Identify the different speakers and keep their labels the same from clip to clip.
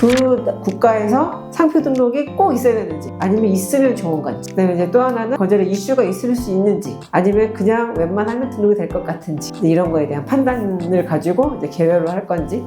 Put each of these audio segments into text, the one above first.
Speaker 1: 그 국가에서 상표 등록이 꼭 있어야 되는지, 아니면 있으면 좋은 건지, 그다음에 이제 또 하나는 거절의 이슈가 있을 수 있는지, 아니면 그냥 웬만하면 등록이 될 것 같은지, 이런 거에 대한 판단을 가지고 이제 개별로 할 건지.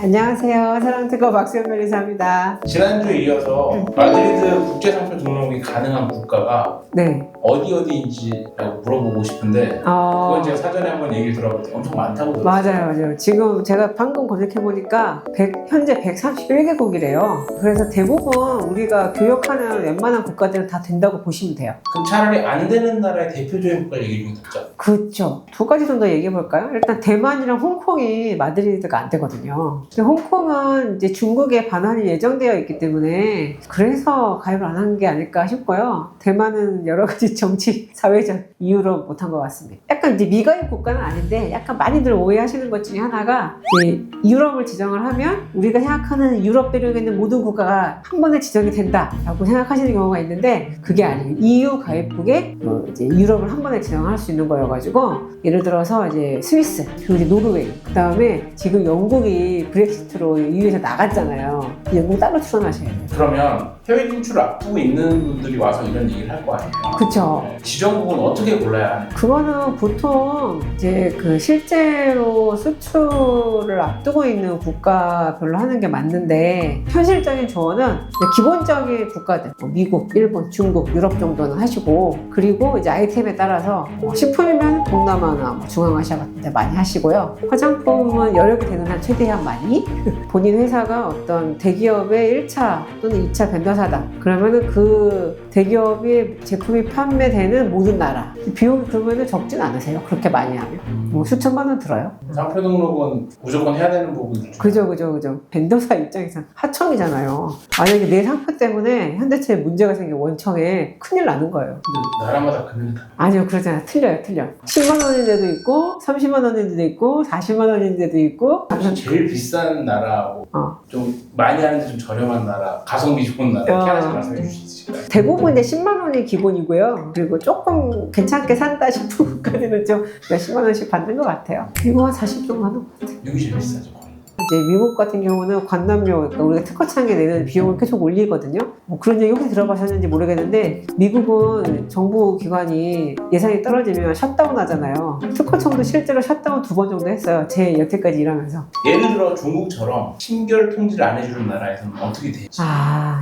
Speaker 1: 안녕하세요. 사랑특허 박수현 변리사입니다.
Speaker 2: 지난주에 이어서 마드리드 국제상표 등록이 가능한 국가가
Speaker 1: 네.
Speaker 2: 어디인지 물어보고 싶은데 그건 제가 사전에 한번 얘기를 들어봤더니 엄청 많다고 들었어요.
Speaker 1: 맞아요. 지금 제가 방금 검색해보니까 현재 131개국이래요. 그래서 대부분 우리가 교역하는 웬만한 국가들은 다 된다고 보시면 돼요.
Speaker 2: 그럼 차라리 안 되는 나라의 대표적인 국가 얘기 좀 듣자.
Speaker 1: 그렇죠. 두 가지 정도 얘기해볼까요? 일단 대만이랑 홍콩이 마드리드가 안 되거든요. 근데 홍콩은 이제 중국에 반환이 예정되어 있기 때문에 그래서 가입을 안 한 게 아닐까 싶고요. 대만은 여러 가지 정치, 사회적 이유로 못한 것 같습니다. 약간 이제 미가입 국가는 아닌데 약간 많이들 오해하시는 것 중에 하나가 이제 유럽을 지정을 하면 우리가 생각하는 유럽 대륙에 있는 모든 국가가 한 번에 지정이 된다라고 생각하시는 경우가 있는데 그게 아니에요. EU 가입국에 이제 유럽을 한 번에 지정할 수 있는 거여가지고 예를 들어서 이제 스위스, 그리고 이제 노르웨이, 그 다음에 지금 영국이 브렉시트로 EU에서 나갔잖아요. 영국 따로 출원하셔야 돼요.
Speaker 2: 그러면 해외 진출을 앞두고 있는 분들이 와서 이런 얘기를 할 거 아니에요?
Speaker 1: 그쵸.
Speaker 2: 지정국은 어떻게 골라야 하나요?
Speaker 1: 그거는 보통 이제 그 실제로 수출을 앞두고 있는 국가별로 하는 게 맞는데 현실적인 조언은 기본적인 국가들, 미국, 일본, 중국, 유럽 정도는 하시고 그리고 이제 아이템에 따라서 식품이면 동남아나 중앙아시아 같은 데 많이 하시고요. 화장품은 여력이 되는 한 최대한 많이 본인 회사가 어떤 대기업의 1차 또는 2차 벤더사다. 그러면은 그 대기업의 제품이 판매되는 모든 나라 비용이 그러면은 적진 않으세요. 그렇게 많이 하면 뭐 수천만 원 들어요.
Speaker 2: 상표 등록은 무조건 해야 되는 부분이죠.
Speaker 1: 그죠. 벤더사 입장에서 하청이잖아요. 만약에 내 상표 때문에 현대차에 문제가 생겨 원청에 큰일 나는 거예요.
Speaker 2: 근데 나라마다 금액이 다
Speaker 1: 아니요, 그러잖아요. 틀려. 10만 원인 데도 있고 30만 원인 데도 있고 40만 원인 데도 있고.
Speaker 2: 제일 비싼 나라하고 좀 많이 하는데 좀 저렴한 나라, 가성비 좋은 나라 이렇게 하나씩 말씀해 주시죠.
Speaker 1: 대부분 이제 10만 원이 기본이고요. 그리고 조금 괜찮게 산다 싶은 국가들은 좀 몇십만 원씩 받는 것 같아요. 미국 한 40 정도 하는 것 같아요.
Speaker 2: 미국이 제일 비싸죠. 거의.
Speaker 1: 이제 미국 같은 경우는 관람료, 그러니까 우리가 특허청에 내는 비용을 계속 올리거든요. 뭐 그런 얘기 혹시 들어보셨는지 모르겠는데 미국은 정부 기관이 예산이 떨어지면 셧다운 하잖아요. 특허청도 실제로 셧다운 2번 정도 했어요. 제 여태까지 일하면서.
Speaker 2: 예를 들어 중국처럼 신결 통지를 안 해주는 나라에서는 어떻게 되지?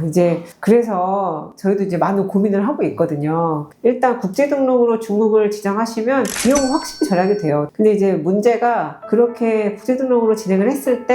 Speaker 1: 이제 그래서 저희도 이제 많은 고민을 하고 있거든요. 일단 국제 등록으로 중국을 지정하시면 비용은 확실히 절약이 돼요. 근데 이제 문제가 그렇게 국제 등록으로 진행을 했을 때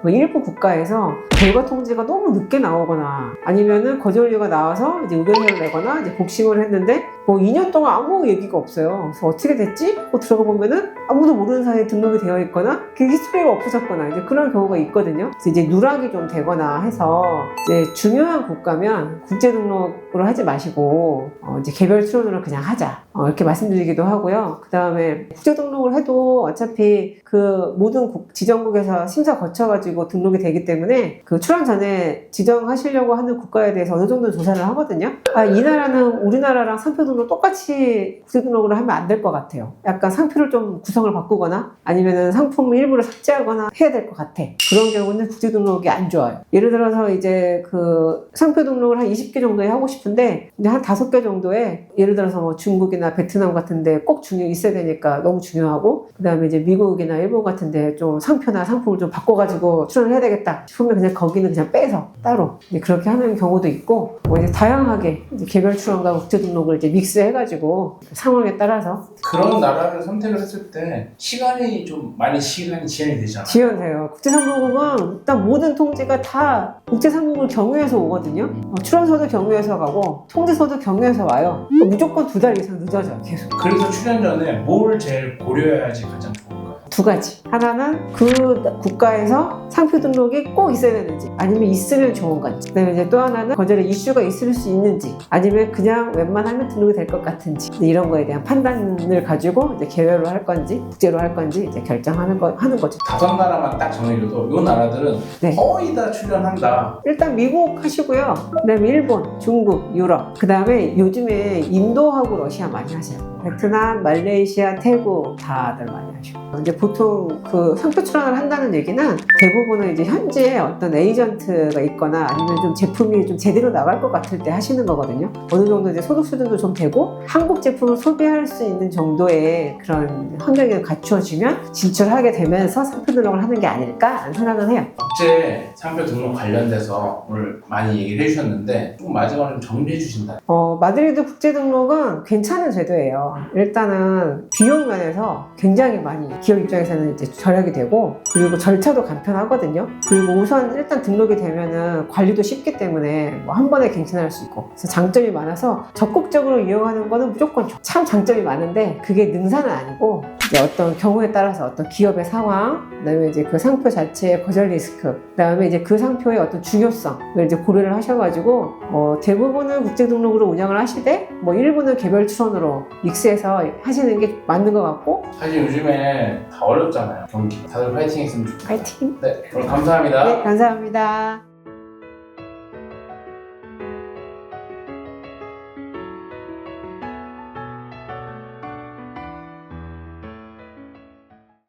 Speaker 1: 뭐 일부 국가에서 결과 통지가 너무 늦게 나오거나 아니면은 거절료가 나와서 이제 의견서를 내거나 이제 복싱을 했는데 뭐 2년 동안 아무 얘기가 없어요. 그래서 어떻게 됐지? 하고 들어가 보면은 아무도 모르는 사이에 등록이 되어 있거나 그 히스토리가 없어졌거나 이제 그런 경우가 있거든요. 그래서 이제 누락이 좀 되거나 해서 이제 중요한 국가면 국제 등록으로 하지 마시고 이제 개별 출원으로 그냥 하자. 이렇게 말씀드리기도 하고요. 그 다음에 국제 등록을 해도 어차피 그 모든 지정국에서 심사 거쳐가지고 등록이 되기 때문에 그 출원 전에 지정하시려고 하는 국가에 대해서 어느 정도 조사를 하거든요. 이 나라는 우리나라랑 상표 등록 똑같이 국제 등록으로 하면 안 될 것 같아요. 약간 상표를 좀 구성을 바꾸거나 아니면은 상품 일부를 삭제하거나 해야 될 것 같아. 그런 경우는 국제 등록이 안 좋아요. 예를 들어서 이제 그 상표 등록을 한 20개 정도에 하고 싶은데 이제 한 5개 정도에 예를 들어서 뭐 중국이나 베트남 같은데 꼭 있어야 되니까 너무 중요하고 그 다음에 이제 미국이나 일본 같은데 좀 상표나 상품을 좀 바꿔가지고 출원을 해야 되겠다 싶으면 그냥 거기는 그냥 빼서 따로 이제 그렇게 하는 경우도 있고 뭐 이제 다양하게 이제 개별 출원과 국제 등록을 이제 믹스해가지고 상황에 따라서
Speaker 2: 그런 나라를 선택을 했을 때 시간이 지연이 되잖아요.
Speaker 1: 지연돼요. 국제상공국은 일단 모든 통지가 다 국제상공국을 경유해서 오거든요. 출원서도 경유해서 가고 통지서도 경유해서 와요. 무조건 2달 이상 늦어져요. 계속.
Speaker 2: 그래서 출연 전에 뭘 제일 고려해야지 가장 좋을까요?
Speaker 1: 2가지. 하나는 그 국가에서 상표 등록이 꼭 있어야 되는지 아니면 있으면 좋은 건지, 그 다음에 이제 또 하나는 거절의 이슈가 있을 수 있는지 아니면 그냥 웬만하면 등록이 될 것 같은지 이런 거에 대한 판단을 가지고 이제 개별로 할 건지 국제로 할 건지 이제 결정하는 거죠.
Speaker 2: 5나라만 딱 정해줘도 이 나라들은 거의 다 출연한다.
Speaker 1: 일단 미국 하시고요. 그 다음에 일본, 중국, 유럽, 그 다음에 요즘에 인도하고 러시아 많이 하세요. 베트남, 말레이시아, 태국 다들 많이 하시고. 이제 보통 그 상표 출원을 한다는 얘기는 대부분은 이제 현지에 어떤 에이전트가 있거나 아니면 좀 제품이 좀 제대로 나갈 것 같을 때 하시는 거거든요. 어느 정도 이제 소득 수준도 좀 되고 한국 제품을 소비할 수 있는 정도의 그런 환경이 갖추어지면 진출하게 되면서 상표 등록을 하는 게 아닐까 생각은 해요.
Speaker 2: 국제 상표 등록 관련돼서 오늘 많이 얘기를 해주셨는데 조금 마지막으로 좀 정리해 주신다.
Speaker 1: 마드리드 국제 등록은 괜찮은 제도예요. 일단은 비용 면에서 굉장히 많이 기업 입장에서는 이제 절약이 되고 그리고 절차도 간편하거든요. 그리고 우선 일단 등록이 되면은 관리도 쉽기 때문에 뭐 한 번에 갱신할 수 있고 그래서 장점이 많아서 적극적으로 이용하는 거는 무조건 참 장점이 많은데 그게 능사는 아니고 이제 어떤 경우에 따라서 어떤 기업의 상황, 그다음에 이제 그 상표 자체의 거절 리스크, 그다음에 이제 그 상표의 어떤 중요성을 이제 고려를 하셔가지고 대부분은 국제 등록으로 운영을 하시되 뭐 일부는 개별 출원으로 믹스해서 하시는 게 맞는 것 같고.
Speaker 2: 사실 요즘에 다 어렵잖아요. 경기. 다들 파이팅 했으면 좋겠다.
Speaker 1: 파이팅!
Speaker 2: 네, 오늘 감사합니다.
Speaker 1: 네, 감사합니다.